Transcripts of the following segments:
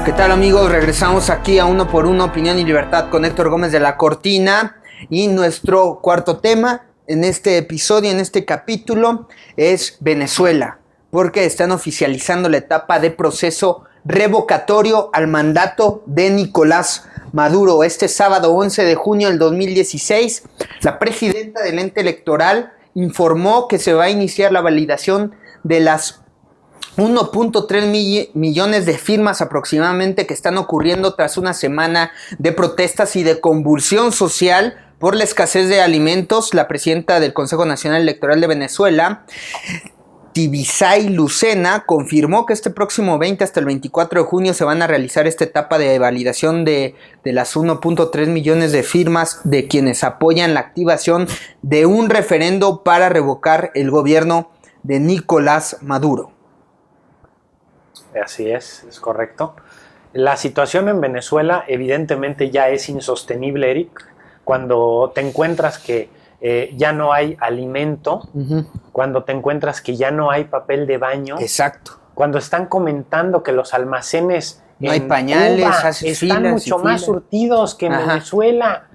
¿Qué tal, amigos? Regresamos aquí a Uno por Uno, Opinión y Libertad con Héctor Gómez de la Cortina. Y nuestro cuarto tema en este episodio, en este capítulo, es Venezuela, porque están oficializando la etapa de proceso revocatorio al mandato de Nicolás Maduro. Este sábado 11 de junio del 2016, la presidenta del ente electoral informó que se va a iniciar la validación de las 1.3 millones de firmas aproximadamente que están ocurriendo tras una semana de protestas y de convulsión social por la escasez de alimentos. La presidenta del Consejo Nacional Electoral de Venezuela, Tibisay Lucena, confirmó que este próximo 20 hasta el 24 de junio se van a realizar esta etapa de validación de las 1.3 millones de firmas de quienes apoyan la activación de un referendo para revocar el gobierno de Nicolás Maduro. Así es correcto. La situación en Venezuela evidentemente ya es insostenible, Eric, cuando te encuentras que ya no hay alimento, cuando te encuentras que ya no hay papel de baño. Exacto. Cuando están comentando que los almacenes no hay pañales, Cuba están mucho más surtidos que en Venezuela.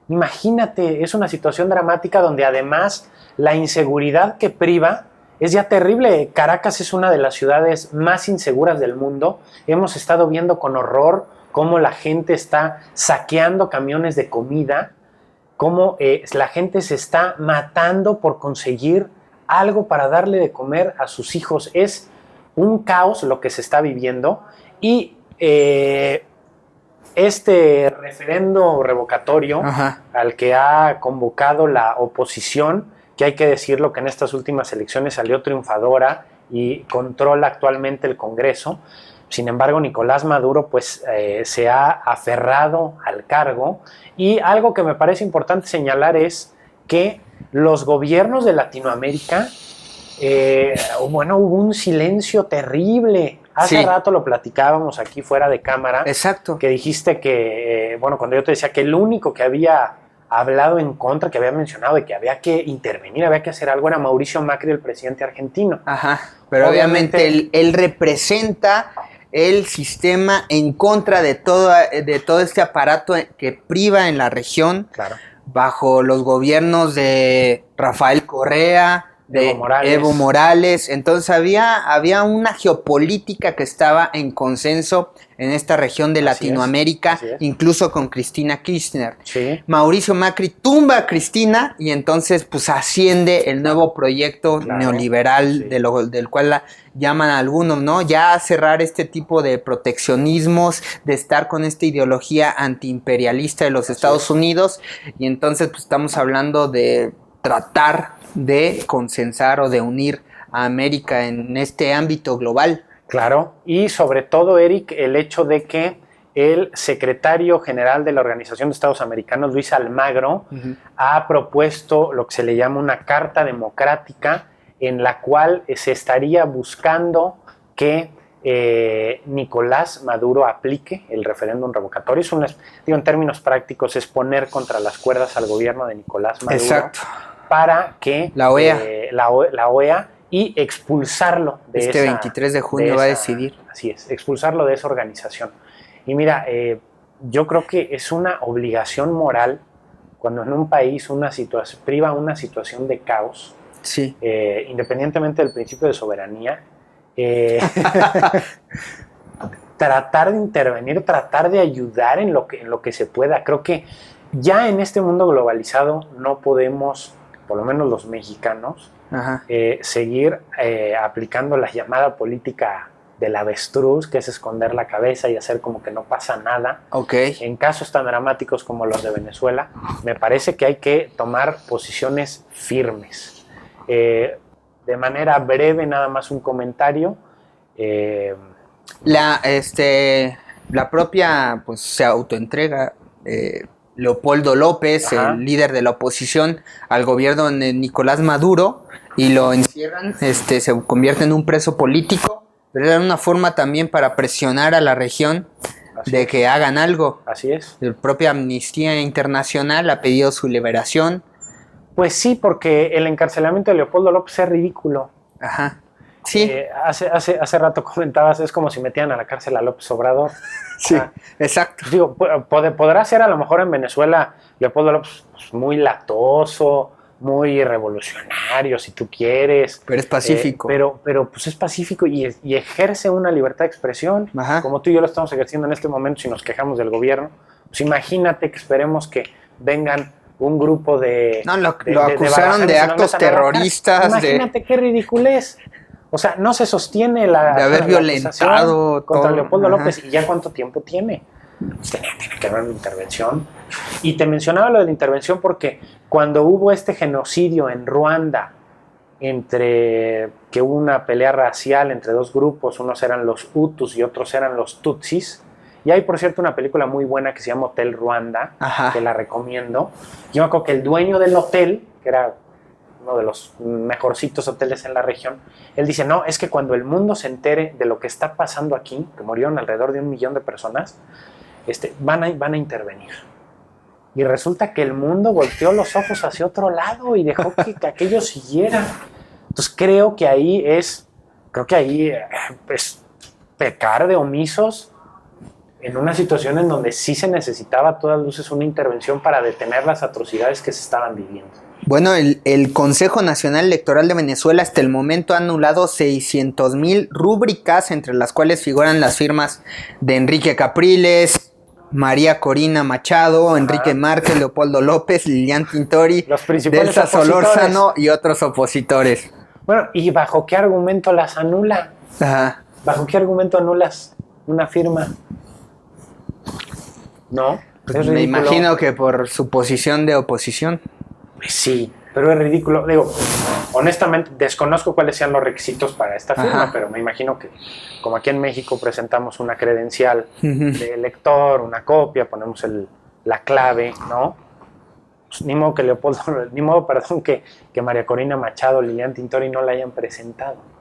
Imagínate, es una situación dramática donde además la inseguridad que priva es ya terrible. Caracas es una de las ciudades más inseguras del mundo. Hemos estado viendo con horror cómo la gente está saqueando camiones de comida, cómo la gente se está matando por conseguir algo para darle de comer a sus hijos. Es un caos lo que se está viviendo y este referendo revocatorio al que ha convocado la oposición, que hay que decirlo que en estas últimas elecciones salió triunfadora y controla actualmente el Congreso. Sin embargo, Nicolás Maduro pues se ha aferrado al cargo, y algo que me parece importante señalar es que los gobiernos de Latinoamérica, hubo un silencio terrible. Hace rato lo platicábamos aquí fuera de cámara. Exacto. Que dijiste que, cuando yo te decía que el único que había hablado en contra, que había mencionado de que había que intervenir, había que hacer algo, era Mauricio Macri, el presidente argentino. Pero obviamente él representa el sistema en contra de todo este aparato que priva en la región, bajo los gobiernos de Rafael Correa, de Evo Morales. Entonces había una geopolítica que estaba en consenso en esta región de Latinoamérica, incluso con Cristina Kirchner. Mauricio Macri tumba a Cristina y entonces pues asciende el nuevo proyecto neoliberal del cual llaman a algunos, ¿no? Ya a cerrar este tipo de proteccionismos, de estar con esta ideología antiimperialista de los Estados Unidos, y entonces pues estamos hablando de tratar de consensar o de unir a América en este ámbito global. Claro, y sobre todo, Eric, el hecho de que el secretario general de la Organización de Estados Americanos, Luis Almagro, ha propuesto lo que se le llama una carta democrática, en la cual se estaría buscando que Nicolás Maduro aplique el referéndum revocatorio. En términos prácticos, es poner contra las cuerdas al gobierno de Nicolás Maduro. Exacto. Para que la OEA y expulsarlo de este 23 de junio va a decidir. Así es, expulsarlo de esa organización. Y mira, yo creo que es una obligación moral cuando en un país priva una situación de caos, independientemente del principio de soberanía, tratar de intervenir, tratar de ayudar en lo que se pueda. Creo que ya en este mundo globalizado no podemos, por lo menos los mexicanos, seguir aplicando la llamada política del avestruz, que es esconder la cabeza y hacer como que no pasa nada. En casos tan dramáticos como los de Venezuela, me parece que hay que tomar posiciones firmes. De manera breve, nada más un comentario. La propia pues se autoentrega Leopoldo López, el líder de la oposición al gobierno de Nicolás Maduro, y lo encierran, se convierte en un preso político, pero era una forma también para presionar a la región de que hagan algo. Así es. La propia Amnistía Internacional ha pedido su liberación. Pues sí, porque el encarcelamiento de Leopoldo López es ridículo. Sí. Hace rato comentabas, es como si metían a la cárcel a López Obrador. Sí, exacto. Digo, podrá ser a lo mejor en Venezuela Leopoldo López pues, muy latoso, muy revolucionario, si tú quieres. Pero es pacífico. Pero pues es pacífico y ejerce una libertad de expresión, como tú y yo lo estamos ejerciendo en este momento si nos quejamos del gobierno. Pues imagínate que esperemos que vengan un grupo de... No, lo acusaron de actos terroristas. Imagínate qué ridiculez. O sea, no se sostiene de haber violentado contra Leopoldo López. ¿Y ya cuánto tiempo tiene? Pues tiene que haber una intervención. Y te mencionaba lo de la intervención porque cuando hubo este genocidio en Ruanda, que hubo una pelea racial entre dos grupos, unos eran los Hutus y otros eran los Tutsis, y hay por cierto una película muy buena que se llama Hotel Ruanda, que la recomiendo. Yo me acuerdo que el dueño del hotel, que era uno de los mejorcitos hoteles en la región, él dice, no, es que cuando el mundo se entere de lo que está pasando aquí, que murieron alrededor de 1 millón de personas, van a intervenir. Y resulta que el mundo volteó los ojos hacia otro lado y dejó que aquello siguiera. Entonces creo que ahí es pecar de omisos en una situación en donde sí se necesitaba a todas luces una intervención para detener las atrocidades que se estaban viviendo. Bueno, el Consejo Nacional Electoral de Venezuela hasta el momento ha anulado 600,000 rúbricas, entre las cuales figuran las firmas de Enrique Capriles, María Corina Machado, Enrique Márquez, Leopoldo López, Lilian Tintori, Delsa Solórzano y otros opositores. Bueno, ¿y bajo qué argumento las anula? ¿Bajo qué argumento anulas una firma? No, pues me imagino que por su posición de oposición. Sí, pero es ridículo. Digo, honestamente, desconozco cuáles sean los requisitos para esta firma, pero me imagino que, como aquí en México presentamos una credencial de elector, una copia, ponemos la clave, ¿no? Pues, ni modo que María Corina Machado, Lilian Tintori no la hayan presentado.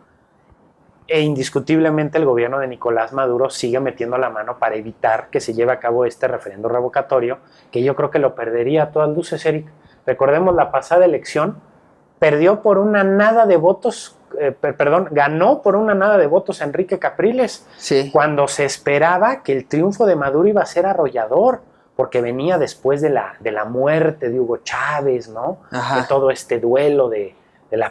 E indiscutiblemente el gobierno de Nicolás Maduro sigue metiendo la mano para evitar que se lleve a cabo este referendo revocatorio, que yo creo que lo perdería a todas luces, Eric. Recordemos la pasada elección, perdió por una nada de votos, ganó por una nada de votos Enrique Capriles, cuando se esperaba que el triunfo de Maduro iba a ser arrollador, porque venía después de la muerte de Hugo Chávez, ¿no? De todo este duelo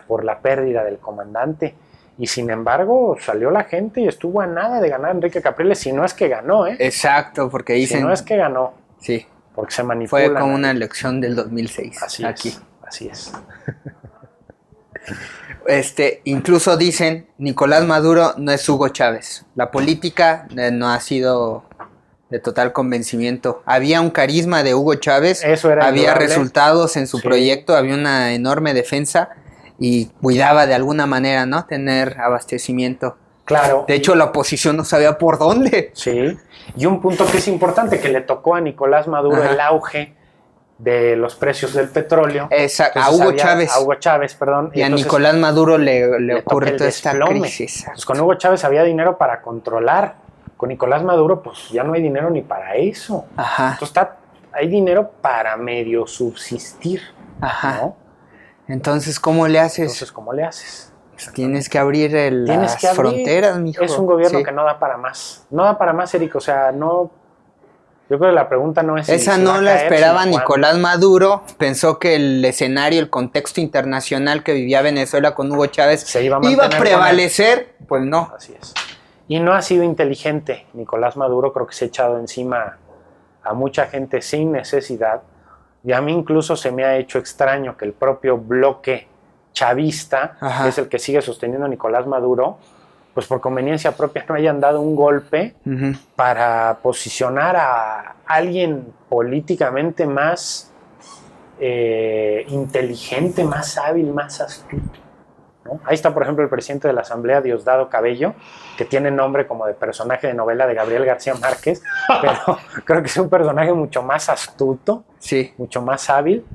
por la pérdida del comandante. Y sin embargo, salió la gente y estuvo a nada de ganar Enrique Capriles, si no es que ganó, ¿eh? Exacto, porque dicen... Si no es que ganó. Sí. Porque se manipula. Fue como una elección del 2006. Así es. Incluso dicen, Nicolás Maduro no es Hugo Chávez. La política no ha sido de total convencimiento. Había un carisma de Hugo Chávez, había resultados en su proyecto, había una enorme defensa y cuidaba de alguna manera, ¿no? Tener abastecimiento. Claro. De hecho, la oposición no sabía por dónde. Sí. Y un punto que es importante, que le tocó a Nicolás Maduro el auge de los precios del petróleo. Exacto. A Hugo Chávez, perdón. Y a Nicolás Maduro le ocurre toda esta crisis. Pues con Hugo Chávez había dinero para controlar. Con Nicolás Maduro, pues ya no hay dinero ni para eso. Entonces hay dinero para medio subsistir. ¿No? Entonces, ¿cómo le haces? Tienes que abrir las fronteras, mijo. Es un gobierno que no da para más. No da para más, Eric. O sea, no... Yo creo que la pregunta no es... Esa no la esperaba Nicolás Maduro. Pensó que el escenario, el contexto internacional que vivía Venezuela con Hugo Chávez iba a prevalecer. Pues no. Así es. Y no ha sido inteligente. Nicolás Maduro creo que se ha echado encima a mucha gente sin necesidad. Y a mí incluso se me ha hecho extraño que el propio bloque chavista, que es el que sigue sosteniendo a Nicolás Maduro, pues por conveniencia propia no hayan dado un golpe para posicionar a alguien políticamente más inteligente, más hábil, más astuto, ¿no? Ahí está, por ejemplo, el presidente de la Asamblea, Diosdado Cabello, que tiene nombre como de personaje de novela de Gabriel García Márquez, pero creo que es un personaje mucho más astuto, mucho más hábil.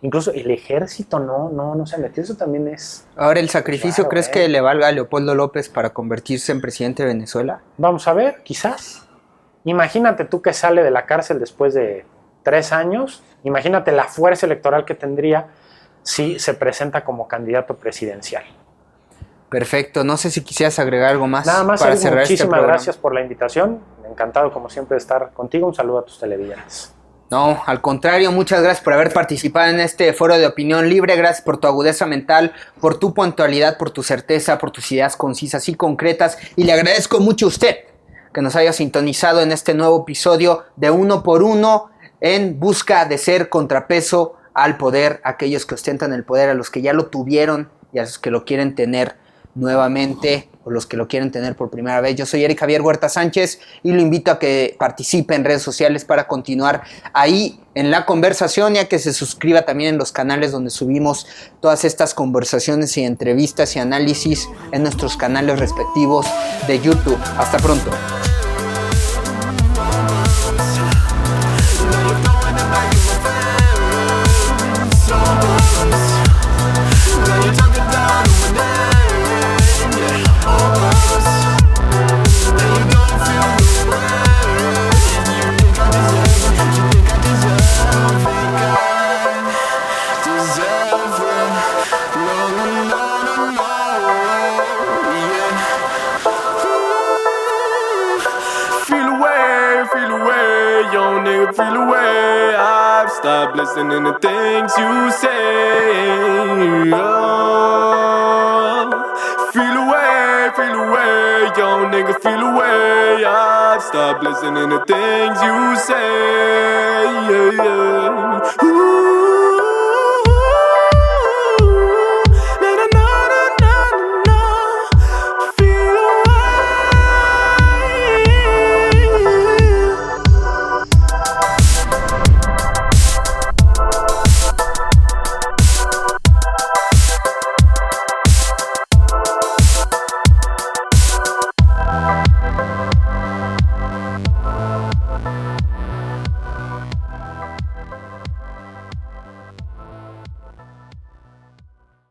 Incluso el ejército no se metió, eso también es... Ahora, ¿el sacrificio crees que le valga a Leopoldo López para convertirse en presidente de Venezuela? Vamos a ver, quizás. Imagínate tú que sale de la cárcel después de 3 años, imagínate la fuerza electoral que tendría si se presenta como candidato presidencial. Perfecto, no sé si quisieras agregar algo más. Nada más, Eric, muchísimas gracias por la invitación. Encantado, como siempre, de estar contigo. Un saludo a tus televidentes. No, al contrario, muchas gracias por haber participado en este foro de opinión libre. Gracias por tu agudeza mental, por tu puntualidad, por tu certeza, por tus ideas concisas y concretas. Y le agradezco mucho a usted que nos haya sintonizado en este nuevo episodio de Uno por Uno, en busca de ser contrapeso al poder, aquellos que ostentan el poder, a los que ya lo tuvieron y a los que lo quieren tener nuevamente, o los que lo quieren tener por primera vez. Yo soy Eric Javier Huerta Sánchez y lo invito a que participe en redes sociales para continuar ahí en la conversación, y a que se suscriba también en los canales donde subimos todas estas conversaciones y entrevistas y análisis en nuestros canales respectivos de YouTube. Hasta pronto. Feel away, I've stopped listening to things you say. Oh, feel away, yo nigga, feel away. I've stopped listening to things you say. Yeah, yeah. Ooh.